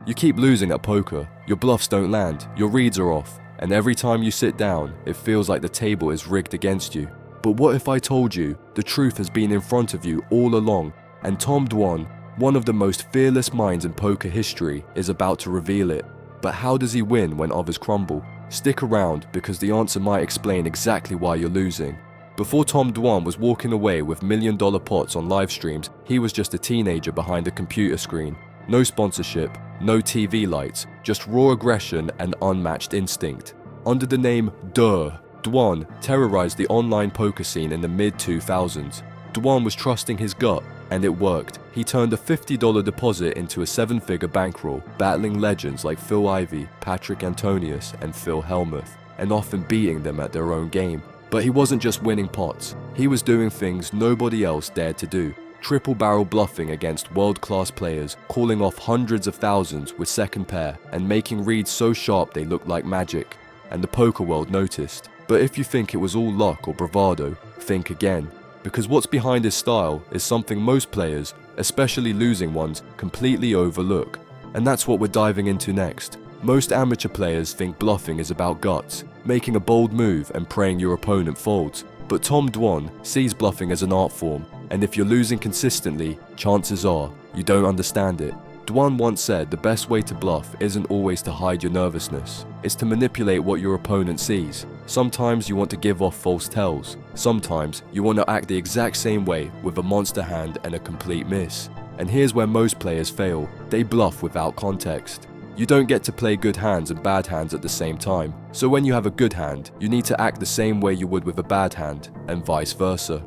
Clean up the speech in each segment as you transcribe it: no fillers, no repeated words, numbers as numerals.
You keep losing at poker, your bluffs don't land, your reads are off, and every time you sit down, it feels like the table is rigged against you. But what if I told you the truth has been in front of you all along, and Tom Dwan, one of the most fearless minds in poker history, is about to reveal it? But how does he win when others crumble? Stick around, because the answer might explain exactly why you're losing. Before Tom Dwan was walking away with million-dollar pots on live streams, he was just a teenager behind a computer screen. No sponsorship, no TV lights, just raw aggression and unmatched instinct. Under the name Dwan terrorized the online poker scene in the mid-2000s. Dwan was trusting his gut, and it worked. He turned a $50 deposit into a 7-figure bankroll, battling legends like Phil Ivey, Patrick Antonius, and Phil Hellmuth, and often beating them at their own game. But he wasn't just winning pots, he was doing things nobody else dared to do. Triple barrel bluffing against world-class players, calling off hundreds of thousands with second pair, and making reads so sharp they looked like magic. And the poker world noticed. But if you think it was all luck or bravado, think again. Because what's behind his style is something most players, especially losing ones, completely overlook. And that's what we're diving into next. Most amateur players think bluffing is about guts, making a bold move and praying your opponent folds. But Tom Dwan sees bluffing as an art form, and if you're losing consistently, chances are you don't understand it. Dwan once said the best way to bluff isn't always to hide your nervousness, it's to manipulate what your opponent sees. Sometimes you want to give off false tells, sometimes you want to act the exact same way with a monster hand and a complete miss. And here's where most players fail, they bluff without context. You don't get to play good hands and bad hands at the same time, so when you have a good hand, you need to act the same way you would with a bad hand, and vice versa.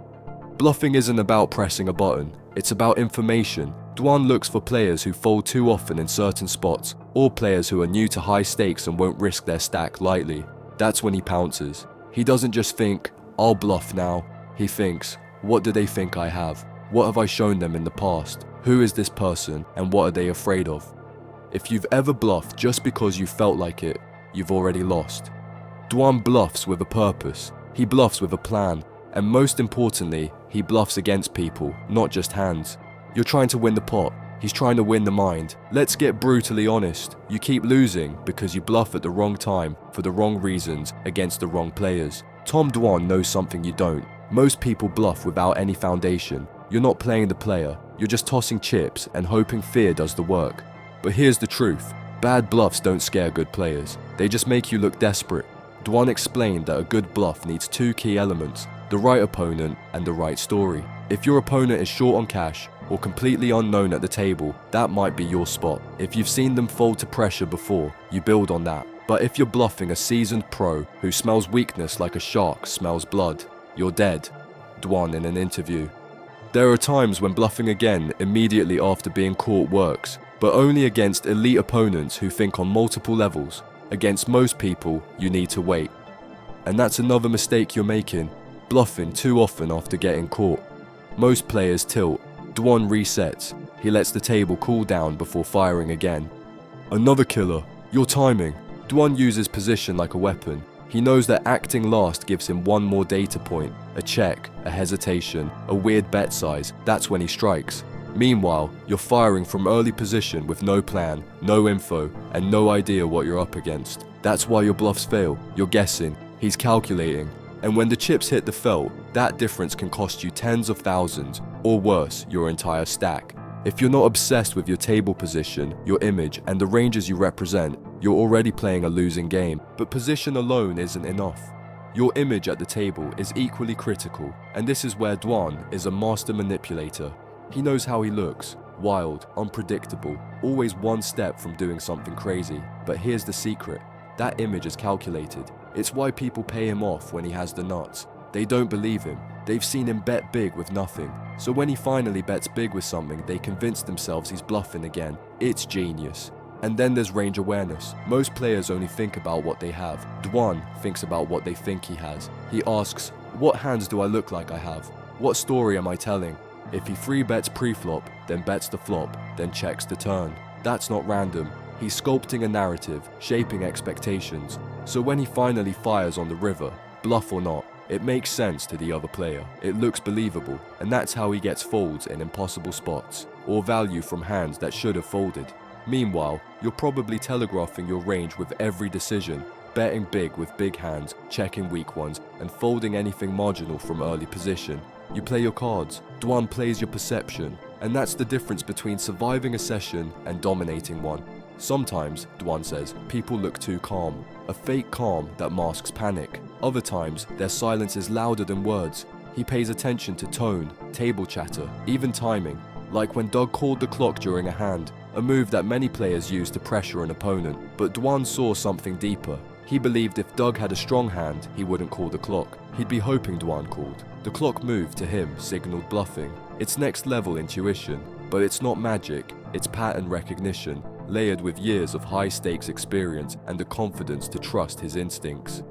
Bluffing isn't about pressing a button, it's about information. Dwan looks for players who fold too often in certain spots, or players who are new to high stakes and won't risk their stack lightly. That's when he pounces. He doesn't just think, I'll bluff now. He thinks, what do they think I have? What have I shown them in the past? Who is this person, and what are they afraid of? If you've ever bluffed just because you felt like it, you've already lost. Dwan bluffs with a purpose. He bluffs with a plan. And most importantly, he bluffs against people, not just hands. You're trying to win the pot. He's trying to win the mind. Let's get brutally honest. You keep losing because you bluff at the wrong time, for the wrong reasons, against the wrong players. Tom Dwan knows something you don't. Most people bluff without any foundation. You're not playing the player. You're just tossing chips and hoping fear does the work. But here's the truth. Bad bluffs don't scare good players. They just make you look desperate. Dwan explained that a good bluff needs two key elements, the right opponent and the right story. If your opponent is short on cash or completely unknown at the table, that might be your spot. If you've seen them fold to pressure before, you build on that. But if you're bluffing a seasoned pro who smells weakness like a shark smells blood, you're dead. Dwan in an interview. There are times when bluffing again immediately after being caught works, but only against elite opponents who think on multiple levels. Against most people, you need to wait. And that's another mistake you're making, bluffing too often after getting caught. Most players tilt. Dwan resets. He lets the table cool down before firing again. Another killer, your timing. Dwan uses position like a weapon. He knows that acting last gives him one more data point, a check, a hesitation, a weird bet size. That's when he strikes. Meanwhile, you're firing from early position with no plan, no info, and no idea what you're up against. That's why your bluffs fail. You're guessing. He's calculating. And when the chips hit the felt, that difference can cost you tens of thousands, or worse, your entire stack. If you're not obsessed with your table position, your image, and the ranges you represent, you're already playing a losing game. But position alone isn't enough. Your image at the table is equally critical, and this is where Dwan is a master manipulator. He knows how he looks, wild, unpredictable, always one step from doing something crazy. But here's the secret, that image is calculated. It's why people pay him off when he has the nuts. They don't believe him. They've seen him bet big with nothing. So when he finally bets big with something, they convince themselves he's bluffing again. It's genius. And then there's range awareness. Most players only think about what they have. Dwan thinks about what they think he has. He asks, what hands do I look like I have? What story am I telling? If he free bets pre-flop, then bets the flop, then checks the turn. That's not random. He's sculpting a narrative, shaping expectations. So when he finally fires on the river, bluff or not, it makes sense to the other player. It looks believable, and that's how he gets folds in impossible spots, or value from hands that should have folded. Meanwhile, you're probably telegraphing your range with every decision, betting big with big hands, checking weak ones, and folding anything marginal from early position. You play your cards, Dwan plays your perception, and that's the difference between surviving a session and dominating one. Sometimes, Dwan says, people look too calm, a fake calm that masks panic. Other times, their silence is louder than words. He pays attention to tone, table chatter, even timing, like when Doug called the clock during a hand, a move that many players use to pressure an opponent. But Dwan saw something deeper. He believed if Doug had a strong hand, he wouldn't call the clock. He'd be hoping Dwan called. The clock move to him signaled bluffing. It's next level intuition, but it's not magic, it's pattern recognition, layered with years of high stakes experience and the confidence to trust his instincts.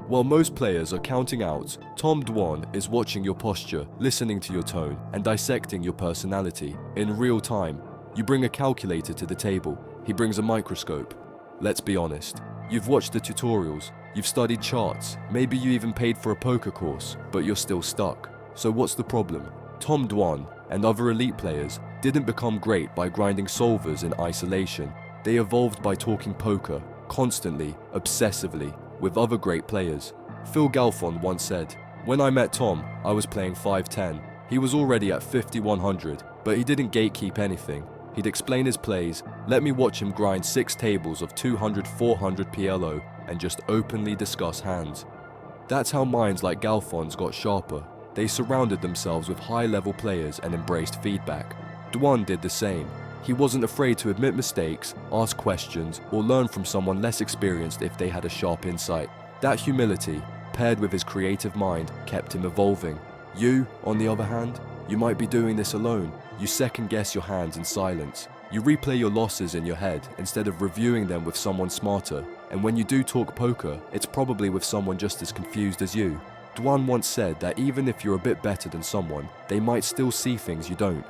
While most players are counting out, Tom Dwan is watching your posture, listening to your tone, and dissecting your personality in real time. You bring a calculator to the table, he brings a microscope. Let's be honest, you've watched the tutorials, you've studied charts, maybe you even paid for a poker course, but you're still stuck. So what's the problem? Tom Dwan and other elite players didn't become great by grinding solvers in isolation. They evolved by talking poker, constantly, obsessively, with other great players. Phil Galfond once said, "When I met Tom, I was playing 510. He was already at 5100, but he didn't gatekeep anything. He'd explain his plays, let me watch him grind 6 tables of 200-400 PLO and just openly discuss hands." That's how minds like Galfond's got sharper. They surrounded themselves with high-level players and embraced feedback. Dwan did the same. He wasn't afraid to admit mistakes, ask questions, or learn from someone less experienced if they had a sharp insight. That humility, paired with his creative mind, kept him evolving. You, on the other hand, you might be doing this alone. You second-guess your hands in silence. You replay your losses in your head instead of reviewing them with someone smarter. And when you do talk poker, it's probably with someone just as confused as you. Dwan once said that even if you're a bit better than someone, they might still see things you don't.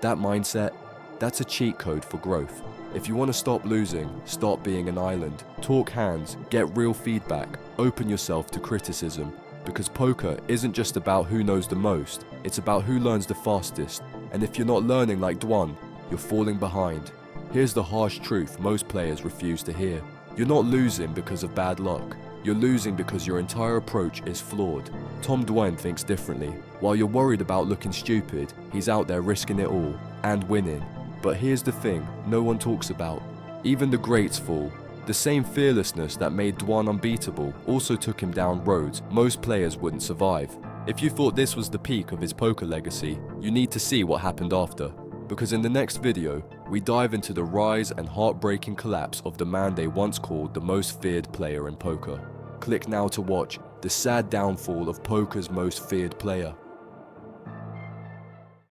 That mindset, that's a cheat code for growth. If you want to stop losing, stop being an island, talk hands, get real feedback, open yourself to criticism. Because poker isn't just about who knows the most, it's about who learns the fastest. And if you're not learning like Dwan, you're falling behind. Here's the harsh truth most players refuse to hear. You're not losing because of bad luck. You're losing because your entire approach is flawed. Tom Dwan thinks differently. While you're worried about looking stupid, he's out there risking it all and winning. But here's the thing no one talks about. Even the greats fall. The same fearlessness that made Dwan unbeatable also took him down roads most players wouldn't survive. If you thought this was the peak of his poker legacy, you need to see what happened after. Because in the next video, we dive into the rise and heartbreaking collapse of the man they once called the most feared player in poker. Click now to watch the sad downfall of poker's most feared player.